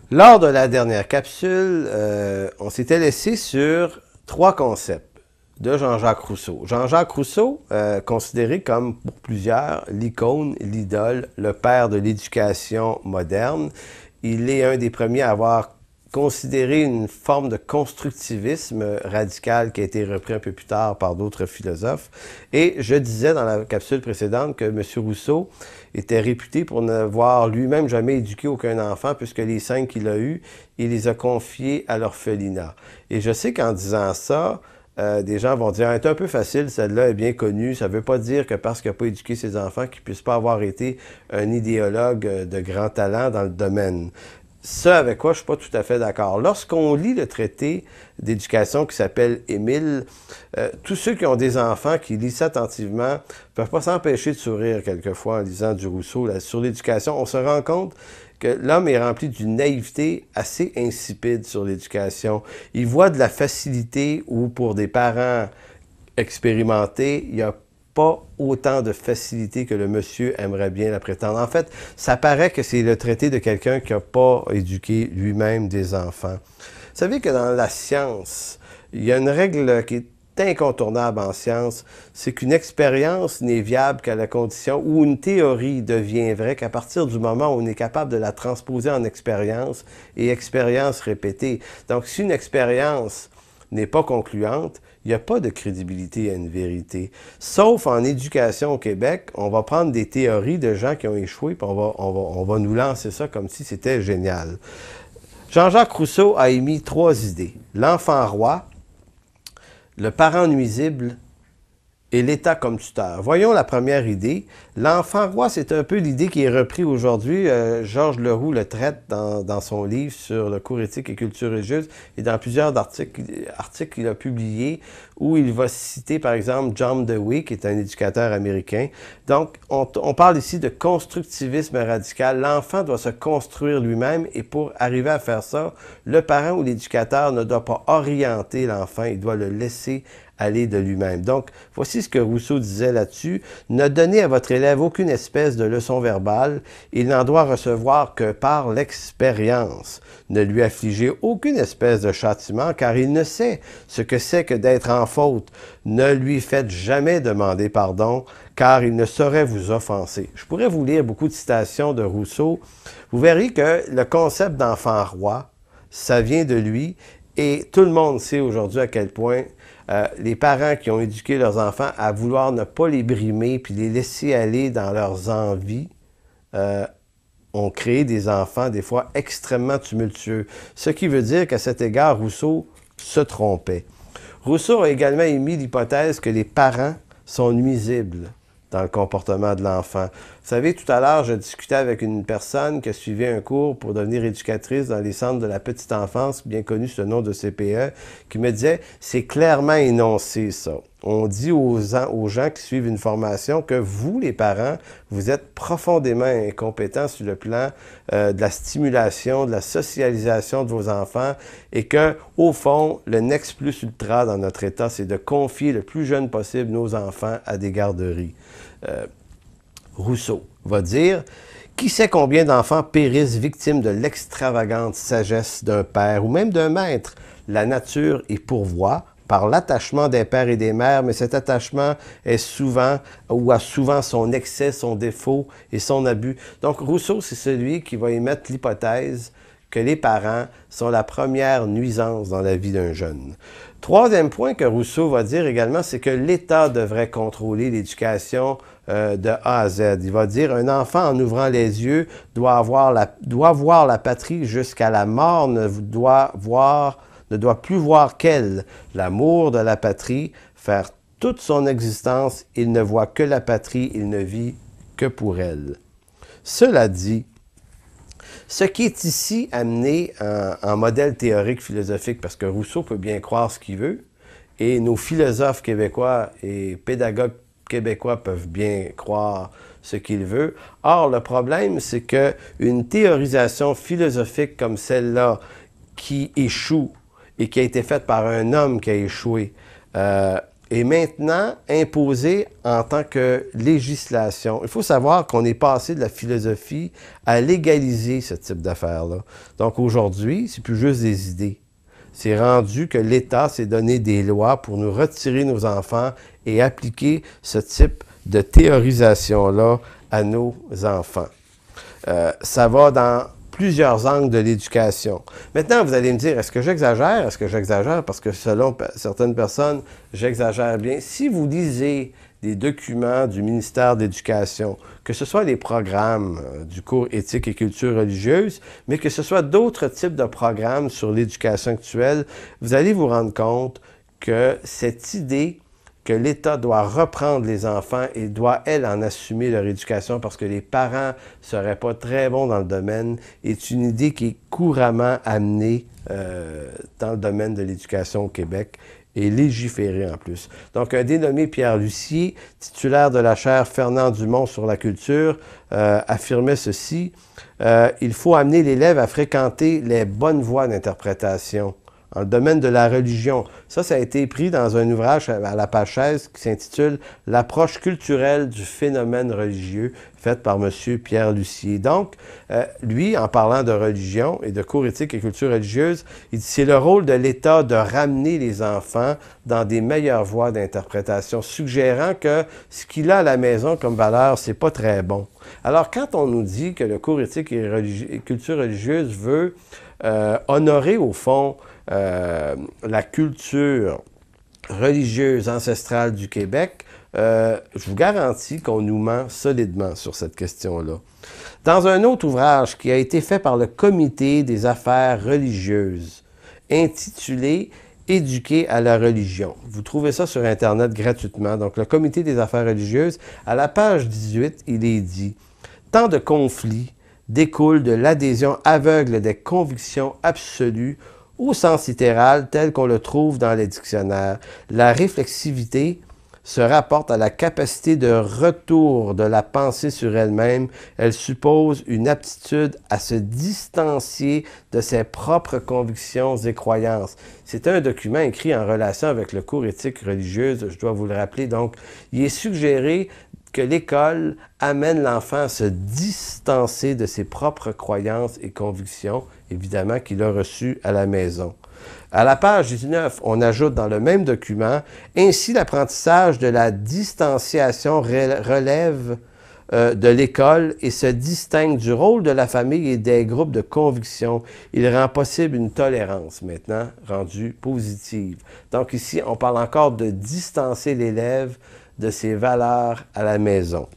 Lors de la dernière capsule, on s'était laissé sur trois concepts de Jean-Jacques Rousseau. Jean-Jacques Rousseau, considéré comme, pour plusieurs, l'icône, l'idole, le père de l'éducation moderne. Il est un des premiers à avoir considéré une forme de constructivisme radical qui a été repris un peu plus tard par d'autres philosophes. Et je disais dans la capsule précédente que M. Rousseau était réputé pour n'avoir lui-même jamais éduqué aucun enfant, puisque les 5 qu'il a eus, il les a confiés à l'orphelinat. Et je sais qu'en disant ça, des gens vont dire, c'est un peu facile, celle-là est bien connue, ça ne veut pas dire que parce qu'il n'a pas éduqué ses enfants, qu'il ne puisse pas avoir été un idéologue de grand talent dans le domaine. Ça, avec quoi je ne suis pas tout à fait d'accord. Lorsqu'on lit le traité d'éducation qui s'appelle Émile, tous ceux qui ont des enfants, qui lisent ça attentivement, ne peuvent pas s'empêcher de sourire quelquefois en lisant du Rousseau là, sur l'éducation. On se rend compte que l'homme est rempli d'une naïveté assez insipide sur l'éducation. Il voit de la facilité où, pour des parents expérimentés, il y a pas autant de facilité que le monsieur aimerait bien la prétendre. En fait, ça paraît que c'est le traité de quelqu'un qui n'a pas éduqué lui-même des enfants. Vous savez que dans la science, il y a une règle qui est incontournable en science, c'est qu'une expérience n'est viable qu'à la condition où une théorie devient vraie qu'à partir du moment où on est capable de la transposer en expérience et expérience répétée. Donc, si une expérience n'est pas concluante, il n'y a pas de crédibilité à une vérité. Sauf en éducation au Québec, on va prendre des théories de gens qui ont échoué, puis on va nous lancer ça comme si c'était génial. Jean-Jacques Rousseau a émis 3 idées. L'enfant roi, le parent nuisible et l'État comme tuteur. Voyons la première idée. L'enfant roi, c'est un peu l'idée qui est reprise aujourd'hui. Georges Leroux le traite dans son livre sur le cours éthique et culture religieuse et dans plusieurs articles qu'il a publiés où il va citer, par exemple, John Dewey, qui est un éducateur américain. Donc, on parle ici de constructivisme radical. L'enfant doit se construire lui-même et pour arriver à faire ça, le parent ou l'éducateur ne doit pas orienter l'enfant, il doit le laisser aller de lui-même. Donc, voici ce que Rousseau disait là-dessus. Ne donnez à votre élève aucune espèce de leçon verbale. Il n'en doit recevoir que par l'expérience. Ne lui affligez aucune espèce de châtiment, car il ne sait ce que c'est que d'être en faute. Ne lui faites jamais demander pardon, car il ne saurait vous offenser. Je pourrais vous lire beaucoup de citations de Rousseau. Vous verrez que le concept d'enfant roi, ça vient de lui, et tout le monde sait aujourd'hui à quel point les parents qui ont éduqué leurs enfants à vouloir ne pas les brimer puis les laisser aller dans leurs envies ont créé des enfants des fois extrêmement tumultueux. Ce qui veut dire qu'à cet égard, Rousseau se trompait. Rousseau a également émis l'hypothèse que les parents sont nuisibles dans le comportement de l'enfant. Vous savez, tout à l'heure, je discutais avec une personne qui a suivi un cours pour devenir éducatrice dans les centres de la petite enfance, bien connu sous le nom de CPE, qui me disait, c'est clairement énoncé ça. On dit aux gens qui suivent une formation que vous, les parents, vous êtes profondément incompétents sur le plan de la stimulation, de la socialisation de vos enfants et que, au fond, le next plus ultra dans notre État, c'est de confier le plus jeune possible nos enfants à des garderies. Rousseau va dire « Qui sait combien d'enfants périssent victimes de l'extravagante sagesse d'un père ou même d'un maître? La nature y pourvoit par l'attachement des pères et des mères, mais cet attachement est souvent, ou a souvent son excès, son défaut et son abus. » Donc Rousseau, c'est celui qui va émettre l'hypothèse que les parents sont la première nuisance dans la vie d'un jeune. Troisième point que Rousseau va dire également, c'est que l'État devrait contrôler l'éducation de A à Z. Il va dire, un enfant en ouvrant les yeux doit voir la patrie jusqu'à la mort, ne doit plus voir qu'elle, l'amour de la patrie, faire toute son existence, il ne voit que la patrie, il ne vit que pour elle. Cela dit, ce qui est ici amené en modèle théorique philosophique, parce que Rousseau peut bien croire ce qu'il veut, et nos philosophes québécois et pédagogues québécois peuvent bien croire ce qu'ils veulent. Or, le problème, c'est qu'une théorisation philosophique comme celle-là, qui échoue et qui a été faite par un homme qui a échoué, est maintenant imposée en tant que législation. Il faut savoir qu'on est passé de la philosophie à légaliser ce type d'affaires-là. Donc aujourd'hui, c'est plus juste des idées. C'est rendu que l'État s'est donné des lois pour nous retirer nos enfants et appliquer ce type de théorisation-là à nos enfants. Ça va dans plusieurs angles de l'éducation. Maintenant, vous allez me dire, est-ce que j'exagère? Est-ce que j'exagère? Parce que selon certaines personnes, j'exagère bien. Si vous lisez des documents du ministère de l'Éducation, que ce soit les programmes du cours éthique et culture religieuse, mais que ce soit d'autres types de programmes sur l'éducation actuelle, vous allez vous rendre compte que cette idée que l'État doit reprendre les enfants et doit, elle, en assumer leur éducation parce que les parents ne seraient pas très bons dans le domaine, est une idée qui est couramment amenée dans le domaine de l'éducation au Québec et légiférée en plus. Donc, un dénommé Pierre Lucier, titulaire de la chaire Fernand Dumont sur la culture, affirmait ceci, « Il faut amener l'élève à fréquenter les bonnes voies d'interprétation. » Dans le domaine de la religion. Ça a été pris dans un ouvrage à la page 16 qui s'intitule « L'approche culturelle du phénomène religieux » fait par M. Pierre Lucier. Donc, lui, en parlant de religion et de cours éthique et culture religieuse, il dit « C'est le rôle de l'État de ramener les enfants dans des meilleures voies d'interprétation, suggérant que ce qu'il a à la maison comme valeur, c'est pas très bon. » Alors, quand on nous dit que le cours éthique et culture religieuse veut honorer, au fond, la culture religieuse ancestrale du Québec, je vous garantis qu'on nous ment solidement sur cette question-là. Dans un autre ouvrage qui a été fait par le Comité des affaires religieuses, intitulé « Éduquer à la religion », vous trouvez ça sur Internet gratuitement, donc le Comité des affaires religieuses, à la page 18, il est dit « Tant de conflits découlent de l'adhésion aveugle des convictions absolues au sens littéral tel qu'on le trouve dans les dictionnaires. La réflexivité se rapporte à la capacité de retour de la pensée sur elle-même. Elle suppose une aptitude à se distancier de ses propres convictions et croyances. » C'est un document écrit en relation avec le cours éthique religieuse, je dois vous le rappeler. Donc, il est suggéré que l'école amène l'enfant à se distancer de ses propres croyances et convictions, évidemment, qu'il a reçues à la maison. À la page 19, on ajoute dans le même document, « Ainsi, l'apprentissage de la distanciation relève de l'école et se distingue du rôle de la famille et des groupes de conviction. Il rend possible une tolérance, maintenant, rendue positive. » Donc ici, on parle encore de distancer l'élève de ses valeurs à la maison.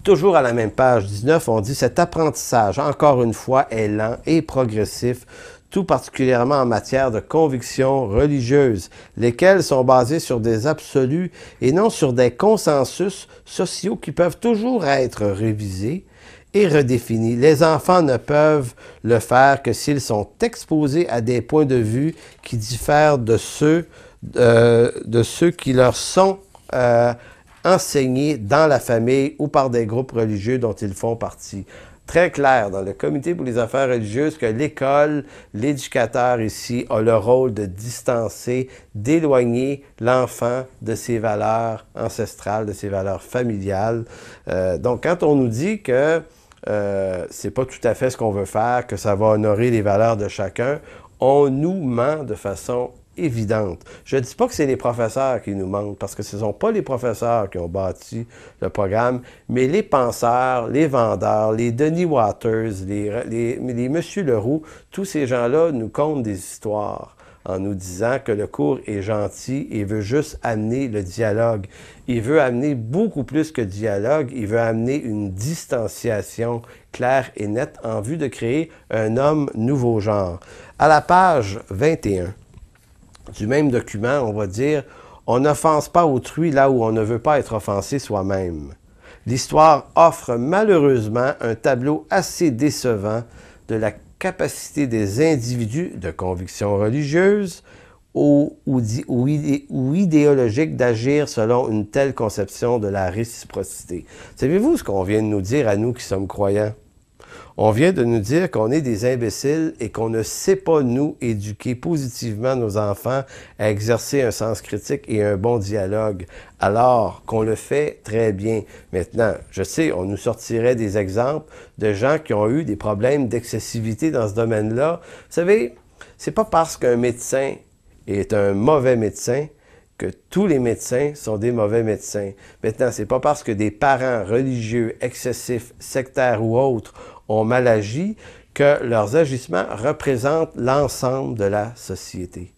Toujours à la même page 19, on dit « Cet apprentissage, encore une fois, est lent et progressif, tout particulièrement en matière de convictions religieuses, lesquelles sont basées sur des absolus et non sur des consensus sociaux qui peuvent toujours être révisés et redéfinis. Les enfants ne peuvent le faire que s'ils sont exposés à des points de vue qui diffèrent de ceux qui leur sont enseignés dans la famille ou par des groupes religieux dont ils font partie. » Très clair dans le Comité pour les affaires religieuses que l'école, l'éducateur ici, a le rôle de distancer, d'éloigner l'enfant de ses valeurs ancestrales, de ses valeurs familiales. Donc, quand on nous dit que c'est pas tout à fait ce qu'on veut faire, que ça va honorer les valeurs de chacun, on nous ment de façon évidente. Je ne dis pas que c'est les professeurs qui nous mentent, parce que ce ne sont pas les professeurs qui ont bâti le programme, mais les penseurs, les vendeurs, les Denis Waters, les Monsieur Leroux, tous ces gens-là nous content des histoires en nous disant que le cours est gentil et veut juste amener le dialogue. Il veut amener beaucoup plus que dialogue, il veut amener une distanciation claire et nette en vue de créer un homme nouveau genre. À la page 21, du même document, on va dire « On n'offense pas autrui là où on ne veut pas être offensé soi-même. » L'histoire offre malheureusement un tableau assez décevant de la capacité des individus de conviction religieuse ou idéologique d'agir selon une telle conception de la réciprocité. Savez-vous ce qu'on vient de nous dire à nous qui sommes croyants? On vient de nous dire qu'on est des imbéciles et qu'on ne sait pas, nous, éduquer positivement nos enfants à exercer un sens critique et un bon dialogue, alors qu'on le fait très bien. Maintenant, je sais, on nous sortirait des exemples de gens qui ont eu des problèmes d'excessivité dans ce domaine-là. Vous savez, c'est pas parce qu'un médecin est un mauvais médecin que tous les médecins sont des mauvais médecins. Maintenant, c'est pas parce que des parents religieux, excessifs, sectaires ou autres ont mal agi que leurs agissements représentent l'ensemble de la société.